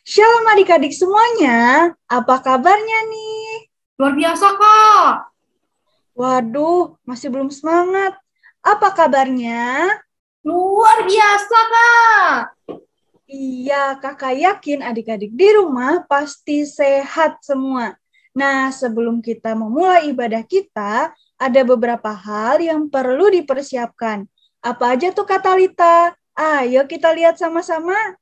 Shalom adik-adik semuanya, apa kabarnya nih? Luar biasa, Kak. Waduh, masih belum semangat. Apa kabarnya? Luar biasa, Kak. Iya, kakak yakin adik-adik di rumah pasti sehat semua. Nah, sebelum kita memulai ibadah kita, ada beberapa hal yang perlu dipersiapkan. Apa aja tuh Kak Talita? Ayo kita lihat sama-sama.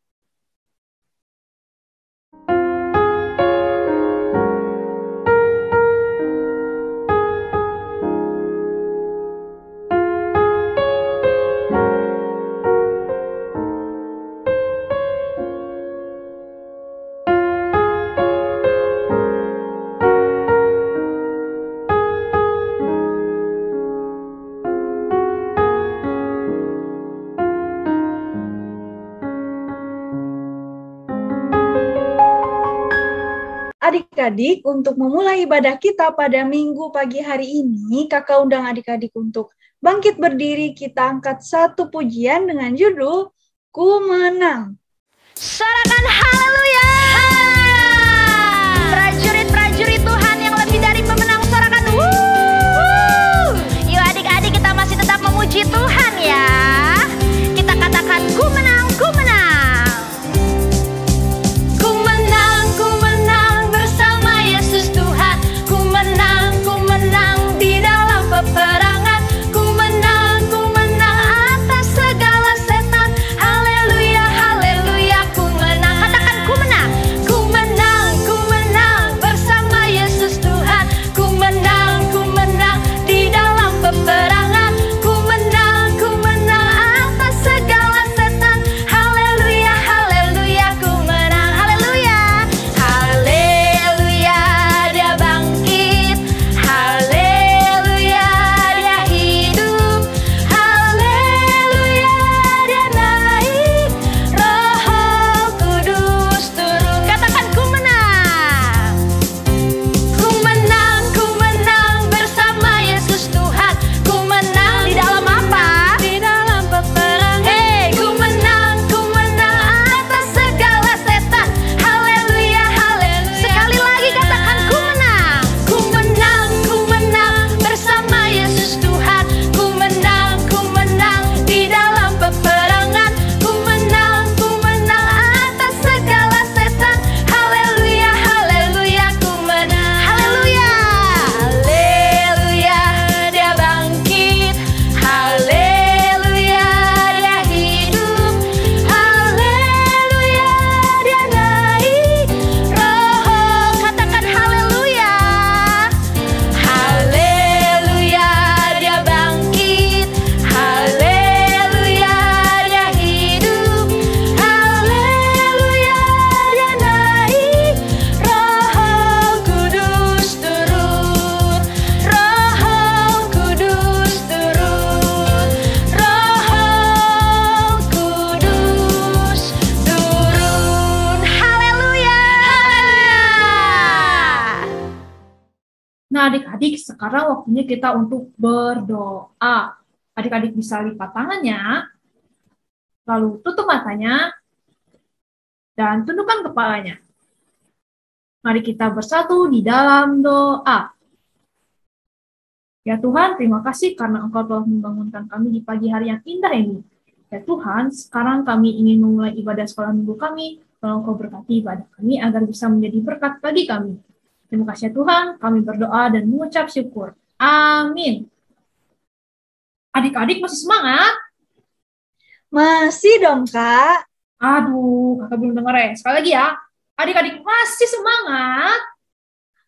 Adik-adik, untuk memulai ibadah kita pada minggu pagi hari ini, kakak undang adik-adik untuk bangkit berdiri, kita angkat satu pujian dengan judul Ku Menang. Sorakan haleluya. Prajurit-prajurit Tuhan yang lebih dari pemenang, sorakan wuh. Yuk adik-adik, kita masih tetap memuji Tuhan ya. Kita katakan ku menang, ku menang. Ku menang bersama Yesus Tuhan. Ku menang di dalam peperangan. Ku menang atas segala setan. Haleluya, haleluya, ku menang. Katakan ku menang. Ku menang bersama Yesus Tuhan. Ku menang di dalam peperangan. Ku menang atas segala setan. Haleluya, haleluya, ku menang. Haleluya, haleluya, dia bangkit. Haleluya, dia hidup. Haleluya, dia naik. Roh Kudus turun. Katakan ku menang. Ku menang bersama Yesus Tuhan. Ku menang di dalam apa? Di dalam peperangan. Hey, ku menang atas segala setan. Haleluya, haleluya. Sekali lagi katakan ku menang. Ku menang bersama Yesus Tuhan. Ku menang di dalam peperangan. Ku menang atas segala setan. Haleluya, haleluya, ku menang. Haleluya, haleluya, dia bangkit. Haleluya, dia hidup. Haleluya, dia naik. Roh, katakan haleluya. Haleluya, dia bangkit. Haleluya, dia hidup. Haleluya, dia naik. Roh Kudus turun. Roh Kudus turun. Roh Kudus turun. Haleluya. Nah, adik-adik, sekarang waktunya kita untuk berdoa. Adik-adik bisa lipat tangannya, lalu tutup matanya, dan tundukkan kepalanya. Mari kita bersatu di dalam doa. Ya Tuhan, terima kasih karena Engkau telah membangunkan kami di pagi hari yang indah ini. Ya Tuhan, sekarang kami ingin memulai ibadah sekolah minggu kami. Tolong Engkau berkati ibadah kami agar bisa menjadi berkat bagi kami. Terima kasih ya Tuhan, kami berdoa dan mengucap syukur. Amin. Adik-adik masih semangat? Masih dong Kak. Aduh, kakak belum dengar ya. Sekali lagi ya. Adik-adik masih semangat?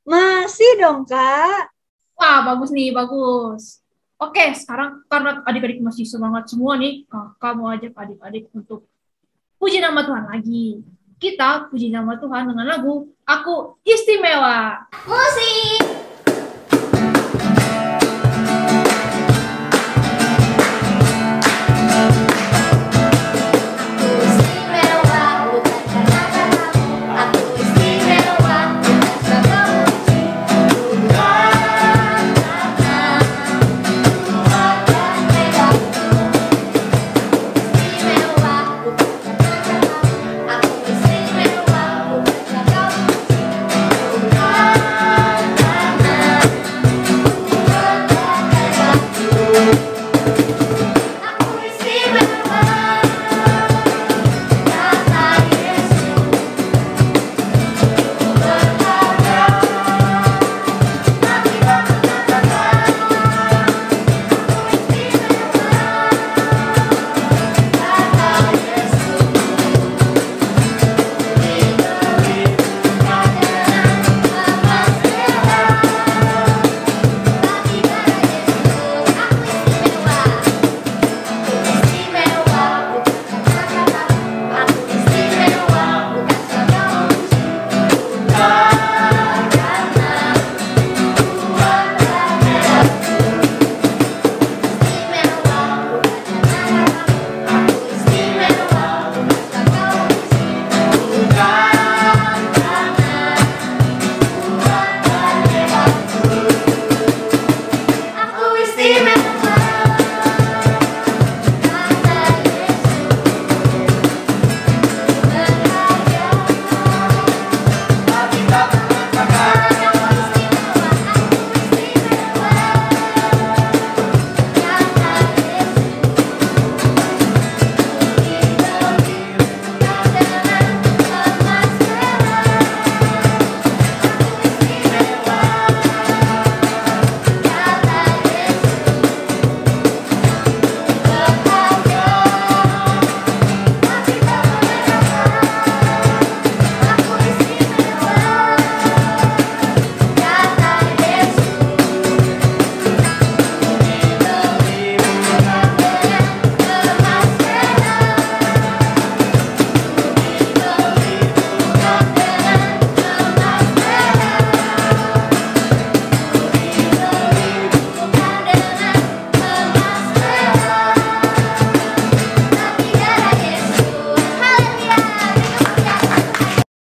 Masih dong Kak. Wah, bagus nih, bagus. Oke, sekarang karena adik-adik masih semangat semua nih, kakak mau ajak adik-adik untuk puji nama Tuhan lagi. Kita puji nama Tuhan dengan lagu Aku Istimewa. Musik. Aku istimewa,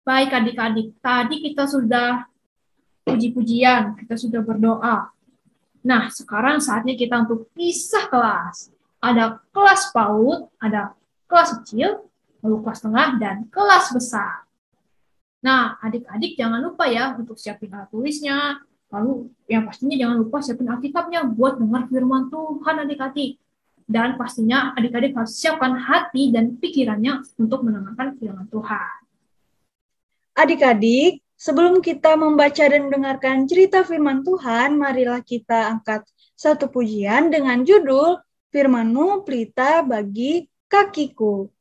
Baik adik-adik, tadi kita sudah puji-pujian, kita sudah berdoa. Nah, sekarang saatnya kita untuk pisah kelas. Ada kelas PAUD, ada kelas kecil, lalu kelas tengah, dan kelas besar. Nah, adik-adik jangan lupa ya untuk siapin alat tulisnya, lalu yang pastinya jangan lupa siapin Alkitabnya buat dengar firman Tuhan adik-adik. Dan pastinya adik-adik harus siapkan hati dan pikirannya untuk mendengarkan firman Tuhan. Adik-adik, sebelum kita membaca dan mendengarkan cerita firman Tuhan, marilah kita angkat satu pujian dengan judul Firman-Mu Pelita Bagi Kakiku.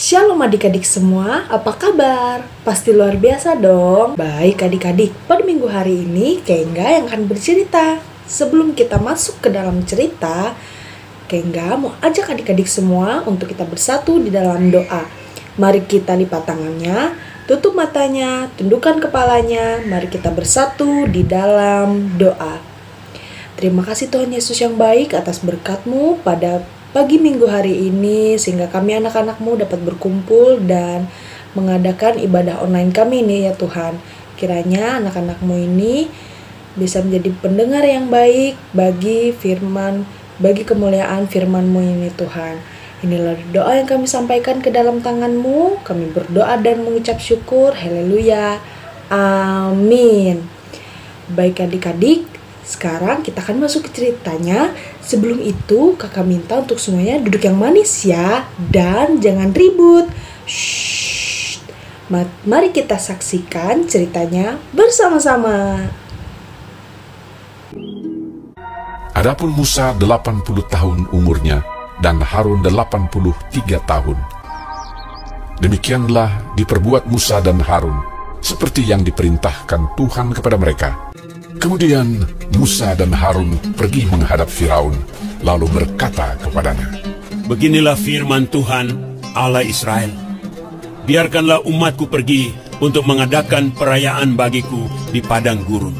Shalom adik-adik semua, apa kabar? Pasti luar biasa dong. Baik adik-adik, pada minggu hari ini Kengga yang akan bercerita. Sebelum kita masuk ke dalam cerita, Kengga mau ajak adik-adik semua untuk kita bersatu di dalam doa. Mari kita lipat tangannya, tutup matanya, tundukkan kepalanya. Mari kita bersatu di dalam doa. Terima kasih Tuhan Yesus yang baik atas berkat-Mu pada pagi minggu hari ini, sehingga kami anak-anak-Mu dapat berkumpul dan mengadakan ibadah online kami ini ya Tuhan. Kiranya anak-anak-Mu ini bisa menjadi pendengar yang baik bagi firman, bagi kemuliaan firman-Mu ini Tuhan. Inilah doa yang kami sampaikan ke dalam tangan-Mu. Kami berdoa dan mengucap syukur. Haleluya. Amin. Baik adik-adik, sekarang kita akan masuk ke ceritanya. Sebelum itu, kakak minta untuk semuanya duduk yang manis ya, dan jangan ribut. Shh. Mari kita saksikan ceritanya bersama-sama. Adapun Musa 80 tahun umurnya dan Harun 83 tahun. Demikianlah diperbuat Musa dan Harun seperti yang diperintahkan Tuhan kepada mereka. Kemudian Musa dan Harun pergi menghadap Firaun, lalu berkata kepadanya, "Beginilah firman Tuhan, Allah Israel. Biarkanlah umatku pergi untuk mengadakan perayaan bagiku di padang gurun."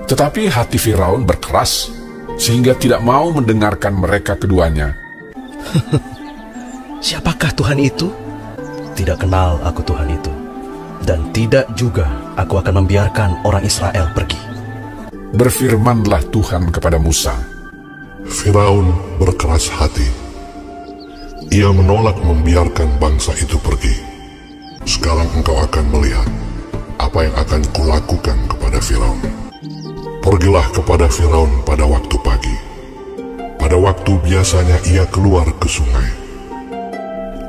Tetapi hati Firaun berkeras, sehingga tidak mau mendengarkan mereka keduanya. Siapakah Tuhan itu? Tidak kenal aku Tuhan itu. Dan tidak juga aku akan membiarkan orang Israel pergi. Berfirmanlah Tuhan kepada Musa, Firaun berkeras hati. Ia menolak membiarkan bangsa itu pergi. Sekarang engkau akan melihat apa yang akan kulakukan kepada Firaun. Pergilah kepada Firaun pada waktu pagi. Pada waktu biasanya ia keluar ke sungai.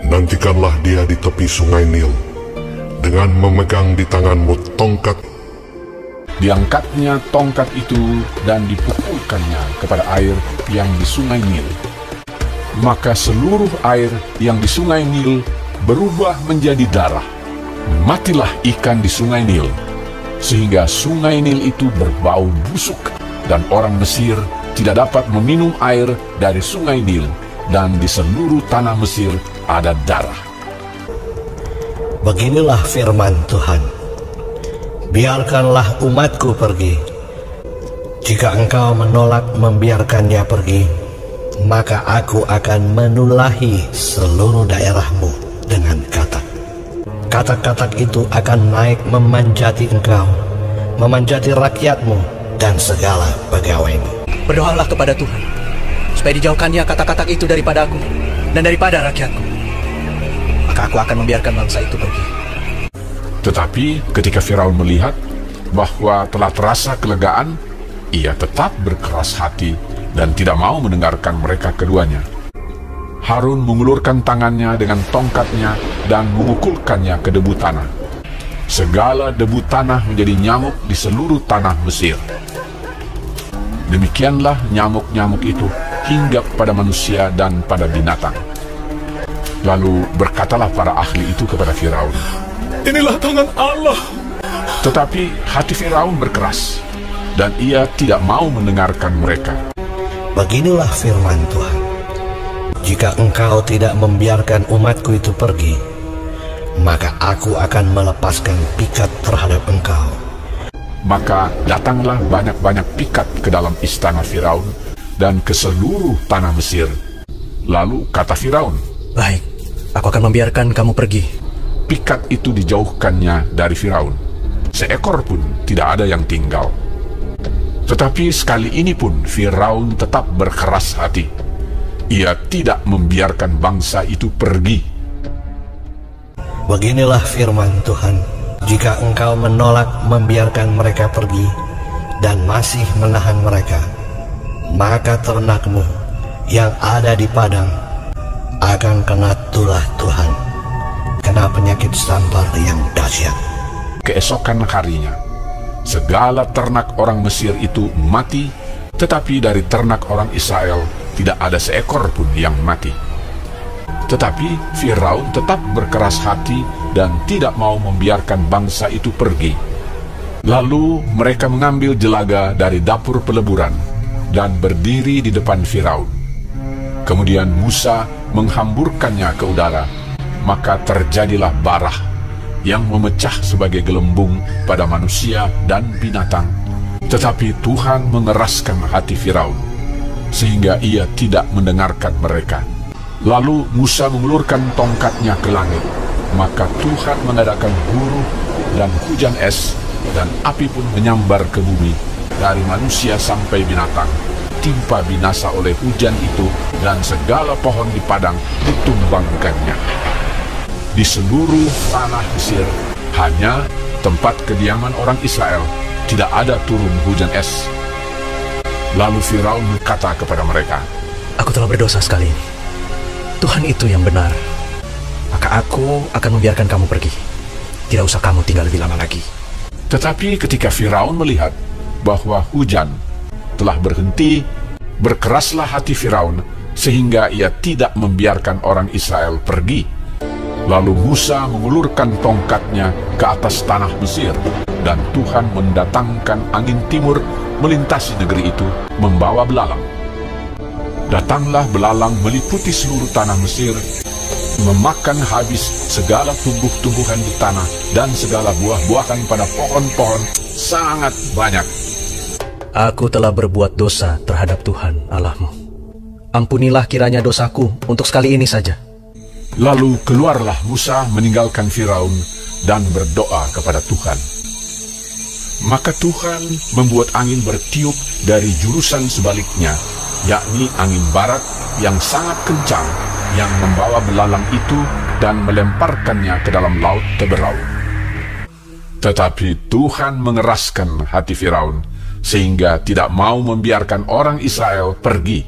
Nantikanlah dia di tepi sungai Nil, dengan memegang di tanganmu tongkat. Diangkatnya tongkat itu dan dipukulkannya kepada air yang di sungai Nil. Maka seluruh air yang di sungai Nil berubah menjadi darah. Matilah ikan di sungai Nil, sehingga sungai Nil itu berbau busuk, dan orang Mesir tidak dapat meminum air dari sungai Nil, dan di seluruh tanah Mesir ada darah. Beginilah firman Tuhan. Biarkanlah umatku pergi. Jika engkau menolak membiarkannya pergi, maka aku akan menulahi seluruh daerahmu dengan katak. Katak-katak itu akan naik memanjati engkau, memanjati rakyatmu dan segala pegawaimu. Berdoalah kepada Tuhan, supaya dijauhkannya katak-katak itu daripada aku dan daripada rakyatku. Maka aku akan membiarkan bangsa itu pergi. Tetapi ketika Firaun melihat bahwa telah terasa kelegaan, ia tetap berkeras hati dan tidak mau mendengarkan mereka keduanya. Harun mengulurkan tangannya dengan tongkatnya dan memukulkannya ke debu tanah. Segala debu tanah menjadi nyamuk di seluruh tanah Mesir. Demikianlah nyamuk-nyamuk itu hinggap pada manusia dan pada binatang. Lalu berkatalah para ahli itu kepada Firaun, "Inilah tangan Allah." Tetapi hati Firaun berkeras, dan ia tidak mau mendengarkan mereka. Beginilah firman Tuhan. Jika engkau tidak membiarkan umatku itu pergi, maka aku akan melepaskan pikat terhadap engkau. Maka datanglah banyak-banyak pikat ke dalam istana Firaun dan ke seluruh tanah Mesir. Lalu kata Firaun, "Baik, aku akan membiarkan kamu pergi." Pikat itu dijauhkannya dari Firaun. Seekor pun tidak ada yang tinggal. Tetapi sekali ini pun Firaun tetap berkeras hati. Ia tidak membiarkan bangsa itu pergi. Beginilah firman Tuhan. Jika engkau menolak membiarkan mereka pergi dan masih menahan mereka, maka ternakmu yang ada di padang akan kena tulah Tuhan, kena penyakit sampar yang dahsyat. Keesokan harinya, segala ternak orang Mesir itu mati, tetapi dari ternak orang Israel tidak ada seekor pun yang mati. Tetapi Firaun tetap berkeras hati dan tidak mau membiarkan bangsa itu pergi. Lalu mereka mengambil jelaga dari dapur peleburan dan berdiri di depan Firaun. Kemudian Musa menghamburkannya ke udara, maka terjadilah barah yang memecah sebagai gelembung pada manusia dan binatang. Tetapi Tuhan mengeraskan hati Firaun, sehingga ia tidak mendengarkan mereka. Lalu Musa mengulurkan tongkatnya ke langit, maka Tuhan mengadakan guruh dan hujan es, dan api pun menyambar ke bumi, dari manusia sampai binatang. Timpa binasa oleh hujan itu, dan segala pohon di padang ditumbangkannya. Di seluruh tanah Mesir, hanya tempat kediaman orang Israel, tidak ada turun hujan es. Lalu Firaun berkata kepada mereka, "Aku telah berdosa sekali ini. Tuhan itu yang benar. Maka aku akan membiarkan kamu pergi. Tidak usah kamu tinggal lebih lama lagi." Tetapi ketika Firaun melihat bahwa hujan telah berhenti, berkeraslah hati Firaun sehingga ia tidak membiarkan orang Israel pergi. Lalu Musa mengulurkan tongkatnya ke atas tanah Mesir, dan Tuhan mendatangkan angin timur melintasi negeri itu membawa belalang. Datanglah belalang meliputi seluruh tanah Mesir, memakan habis segala tumbuh-tumbuhan di tanah dan segala buah-buahan pada pohon-pohon sangat banyak. Aku telah berbuat dosa terhadap Tuhan Allahmu. Ampunilah kiranya dosaku untuk sekali ini saja. Lalu keluarlah Musa meninggalkan Firaun dan berdoa kepada Tuhan. Maka Tuhan membuat angin bertiup dari jurusan sebaliknya, yakni angin barat yang sangat kencang, yang membawa belalang itu dan melemparkannya ke dalam laut Teberau. Tetapi Tuhan mengeraskan hati Firaun, sehingga tidak mau membiarkan orang Israel pergi.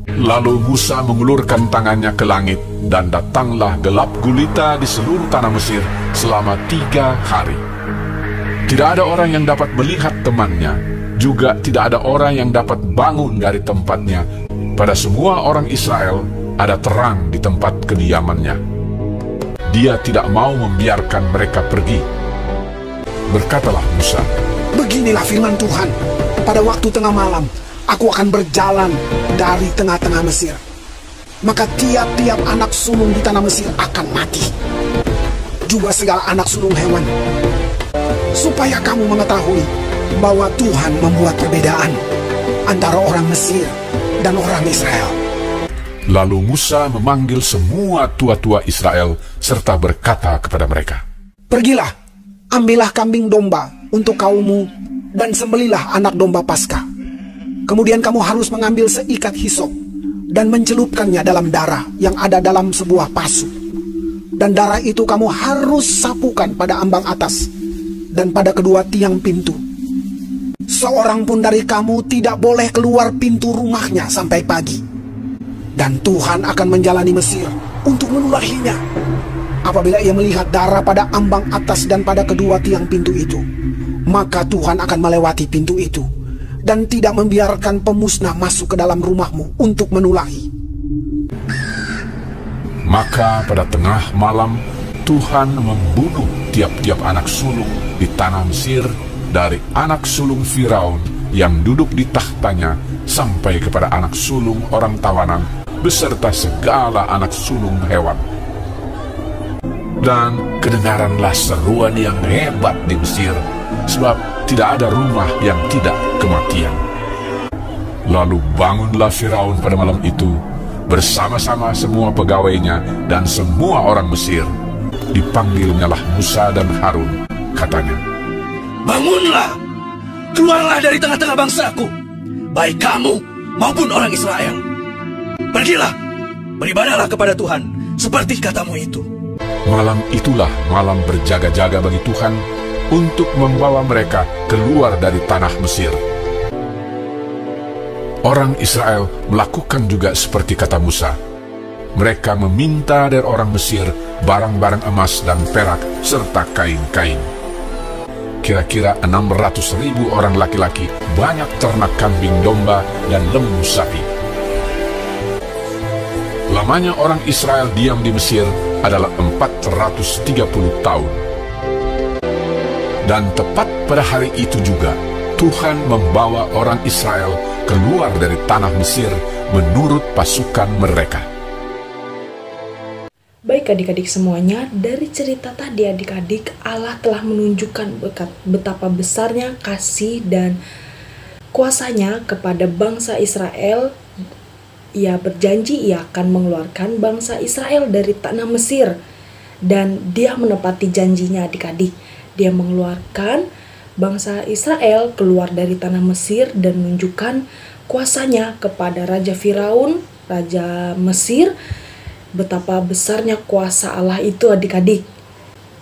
Lalu Musa mengulurkan tangannya ke langit, dan datanglah gelap gulita di seluruh tanah Mesir selama 3 hari. Tidak ada orang yang dapat melihat temannya, juga tidak ada orang yang dapat bangun dari tempatnya. Pada semua orang Israel ada terang di tempat kediamannya. Dia tidak mau membiarkan mereka pergi. Berkatalah Musa, "Beginilah firman Tuhan, pada waktu tengah malam, aku akan berjalan dari tengah-tengah Mesir. Maka tiap-tiap anak sulung di tanah Mesir akan mati, juga segala anak sulung hewan. Supaya kamu mengetahui bahwa Tuhan membuat perbedaan antara orang Mesir dan orang Israel." Lalu Musa memanggil semua tua-tua Israel serta berkata kepada mereka, "Pergilah, ambillah kambing domba untuk kaummu dan sembelilah anak domba Paskah. Kemudian kamu harus mengambil seikat hisop dan mencelupkannya dalam darah yang ada dalam sebuah pasu. Dan darah itu kamu harus sapukan pada ambang atas dan pada kedua tiang pintu. Seorang pun dari kamu tidak boleh keluar pintu rumahnya sampai pagi. Dan Tuhan akan menjalani Mesir untuk menulahinya. Apabila ia melihat darah pada ambang atas dan pada kedua tiang pintu itu, maka Tuhan akan melewati pintu itu dan tidak membiarkan pemusnah masuk ke dalam rumahmu untuk menulahi." Maka pada tengah malam Tuhan membunuh tiap-tiap anak sulung di tanah Mesir, dari anak sulung Firaun yang duduk di tahtanya sampai kepada anak sulung orang tawanan beserta segala anak sulung hewan. Dan kedengaranlah seruan yang hebat di Mesir, sebab tidak ada rumah yang tidak kematian. Lalu bangunlah Firaun pada malam itu, bersama-sama semua pegawainya dan semua orang Mesir. Dipanggilnyalah Musa dan Harun, katanya, "Bangunlah, keluarlah dari tengah-tengah bangsaku, baik kamu maupun orang Israel. Pergilah, beribadahlah kepada Tuhan, seperti katamu itu." Malam itulah malam berjaga-jaga bagi Tuhan untuk membawa mereka keluar dari tanah Mesir. Orang Israel melakukan juga seperti kata Musa. Mereka meminta dari orang Mesir barang-barang emas dan perak serta kain-kain. Kira-kira 600.000 orang laki-laki, banyak ternak kambing domba dan lembu sapi. Lamanya orang Israel diam di Mesir adalah 430 tahun. Dan tepat pada hari itu juga, Tuhan membawa orang Israel keluar dari tanah Mesir menurut pasukan mereka. Baik adik-adik semuanya, dari cerita tadi adik-adik, Allah telah menunjukkan betapa besarnya kasih dan kuasanya kepada bangsa Israel. Ia berjanji ia akan mengeluarkan bangsa Israel dari tanah Mesir. Dan dia menepati janjinya adik-adik. Dia mengeluarkan bangsa Israel keluar dari tanah Mesir dan menunjukkan kuasanya kepada Raja Firaun, Raja Mesir. Betapa besarnya kuasa Allah itu adik-adik.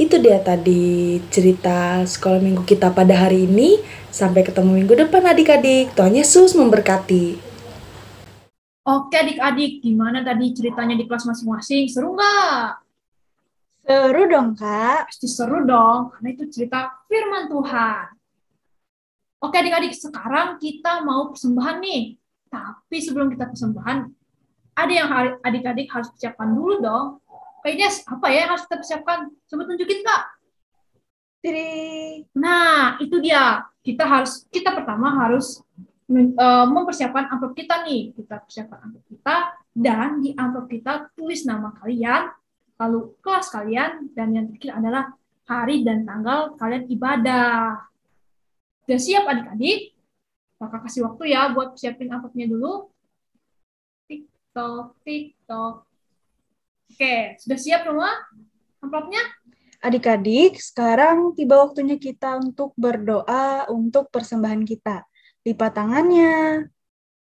Itu dia tadi cerita sekolah minggu kita pada hari ini. Sampai ketemu minggu depan adik-adik. Tuhan Yesus memberkati. Oke adik-adik, gimana tadi ceritanya di kelas masing-masing? Seru nggak? Seru dong, Kak. Pasti seru dong, karena itu cerita firman Tuhan. Oke adik-adik, sekarang kita mau persembahan nih. Tapi sebelum kita persembahan, ada yang adik-adik harus persiapkan dulu dong. Kayaknya apa ya yang harus kita persiapkan? Coba tunjukin, Kak. Nah, itu dia. Kita pertama harus mempersiapkan amplop kita nih. Kita persiapkan amplop kita, dan di amplop kita tulis nama kalian, lalu kelas kalian, dan yang terakhir adalah hari dan tanggal kalian ibadah. Sudah siap adik-adik? Kakak kasih waktu ya buat siapin amplopnya dulu. Tik-tok. Oke, sudah siap semua amplopnya? Adik-adik, sekarang tiba waktunya kita untuk berdoa untuk persembahan kita. Lipat tangannya,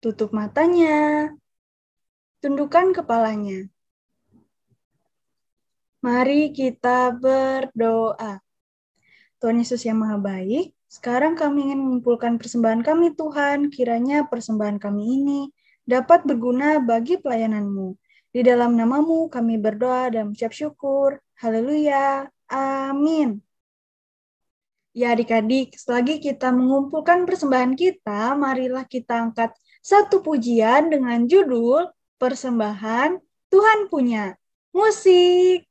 tutup matanya, tundukkan kepalanya. Mari kita berdoa. Tuhan Yesus yang Maha Baik, sekarang kami ingin mengumpulkan persembahan kami Tuhan, kiranya persembahan kami ini dapat berguna bagi pelayanan-Mu. Di dalam nama-Mu kami berdoa dan mengucap syukur. Haleluya. Amin. Ya adik-adik, selagi kita mengumpulkan persembahan kita, marilah kita angkat satu pujian dengan judul Persembahan Tuhan Punya. Musik.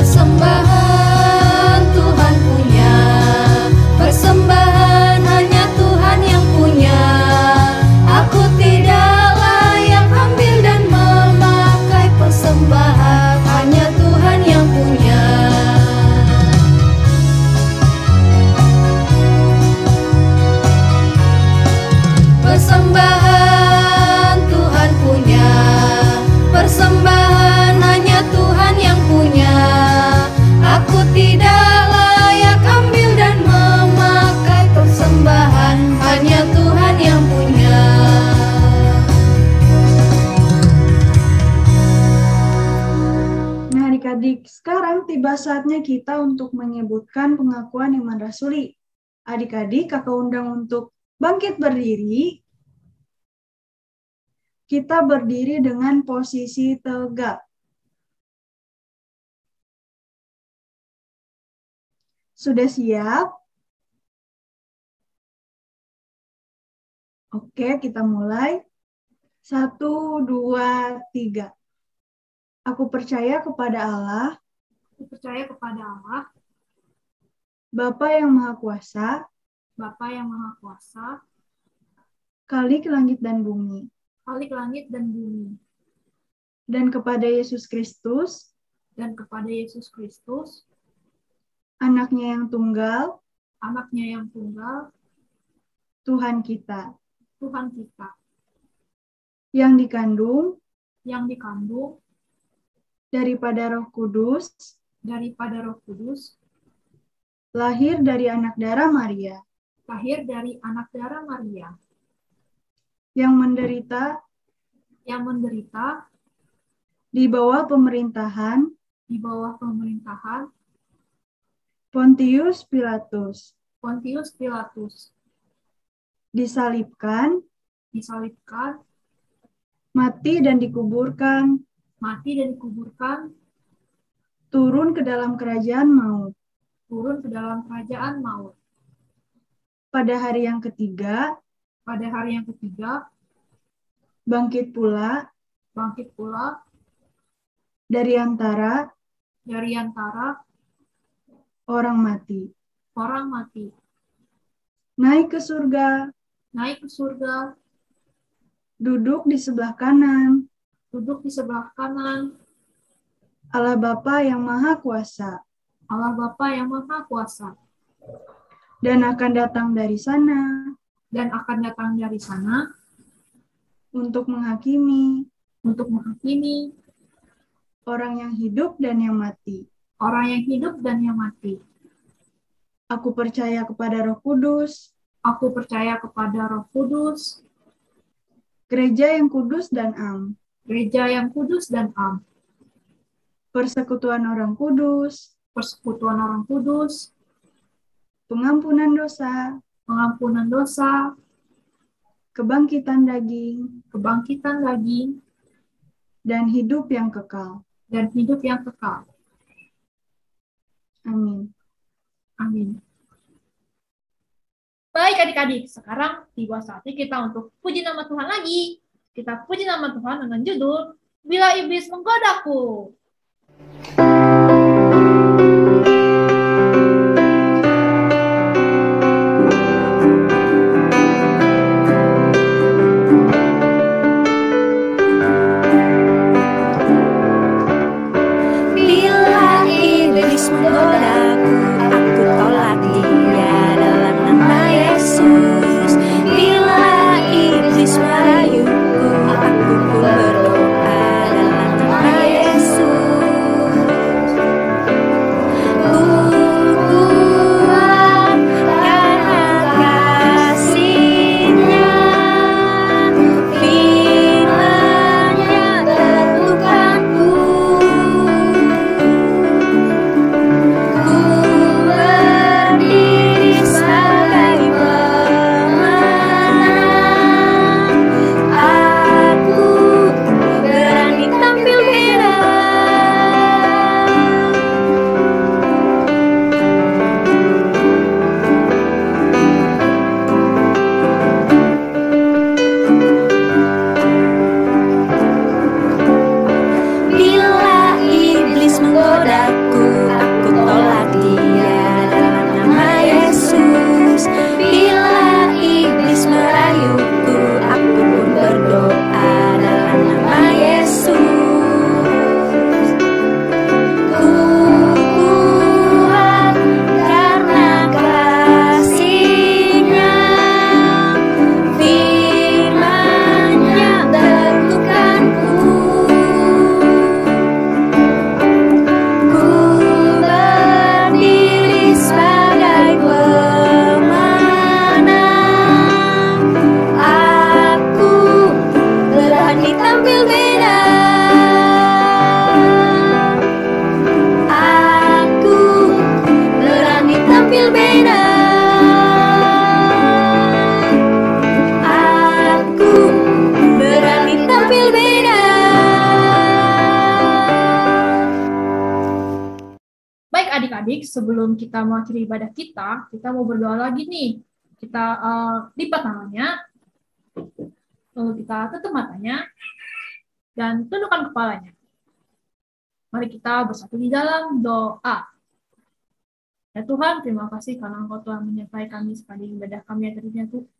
Persembahan Tuhan punya, persembahan hanya Tuhan yang punya. Aku tidak layak ambil dan memakai persembahan, hanya Tuhan yang punya. Persembahan Tuhan punya, persembahan hanya Tuhan yang punya. Aku tidak layak ambil dan memakai persembahan, hanya Tuhan yang punya. Nah adik-adik, sekarang tiba saatnya kita untuk menyebutkan pengakuan iman rasuli. Adik-adik, kakak undang untuk bangkit berdiri. Kita berdiri dengan posisi tegak. Sudah siap? Oke, kita mulai. 1, 2, 3. Aku percaya kepada Allah, Aku percaya kepada Allah, Bapa yang Maha Kuasa, Bapa yang Maha Kuasa, Khalik langit dan bumi, Khalik langit dan bumi, dan kepada Yesus Kristus, dan kepada Yesus Kristus, anaknya yang tunggal, anaknya yang tunggal, Tuhan kita, Tuhan kita, yang dikandung yang dikandung daripada Roh Kudus, daripada Roh Kudus, lahir dari anak darah Maria, lahir dari anak darah Maria, yang menderita di bawah pemerintahan di bawah pemerintahan Pontius Pilatus, Pontius Pilatus, disalibkan, mati dan dikuburkan, turun ke dalam kerajaan maut. Pada hari yang ketiga, bangkit pula dari antara orang mati, naik ke surga, duduk di sebelah kanan Allah Bapa yang Maha Kuasa, dan akan datang dari sana untuk menghakimi orang yang hidup dan yang mati. Aku percaya kepada Roh Kudus, gereja yang kudus dan am, persekutuan orang kudus, pengampunan dosa, kebangkitan daging, dan hidup yang kekal. Amin. Baik adik-adik, sekarang tiba saatnya kita untuk puji nama Tuhan lagi. Kita puji nama Tuhan dengan judul Bila Iblis Menggodaku. Bila iblis menggodaku, aku tolak dia dalam nama Yesus. Bila iblis merayuku, aku pun berdoa dalam nama Yesus. sebelum kita mengakhiri ibadah kita mau berdoa lagi nih. Kita lipat tangannya, lalu kita tutup matanya, dan tundukkan kepalanya. Mari kita bersatu di dalam doa. Ya Tuhan, terima kasih karena Engkau telah menyertai kami sekali ibadah kami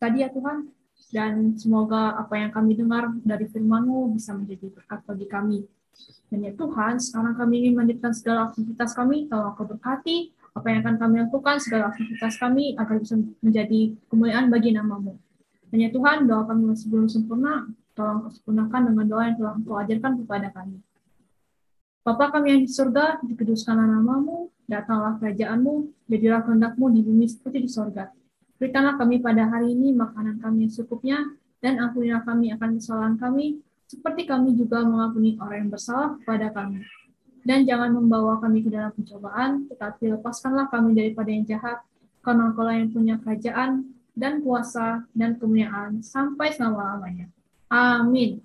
tadi ya Tuhan. Dan semoga apa yang kami dengar dari firman-Mu bisa menjadi berkat bagi kami. Dan ya Tuhan, sekarang kami ingin melanjutkan segala aktivitas kami, tolong Kau berkati apa yang akan kami lakukan, segala aktivitas kami agar bisa menjadi kemuliaan bagi nama-Mu. Dan ya Tuhan, doa kami masih belum sempurna, tolong Kau sempurnakan dengan doa yang telah Engkau ajarkan kepada kami. Bapa kami yang di surga, dikuduskanlah nama-Mu, datanglah kerajaan-Mu, jadilah kehendak-Mu di bumi seperti di surga. Berikanlah kami pada hari ini makanan kami yang secukupnya, dan ampunilah kami akan kesalahan kami, seperti kami juga mengampuni orang yang bersalah kepada kami. Dan jangan membawa kami ke dalam pencobaan, tetapi lepaskanlah kami daripada yang jahat, karena Engkau-lah yang punya kerajaan, dan kuasa, dan kemuliaan, sampai selama-lamanya. Amin.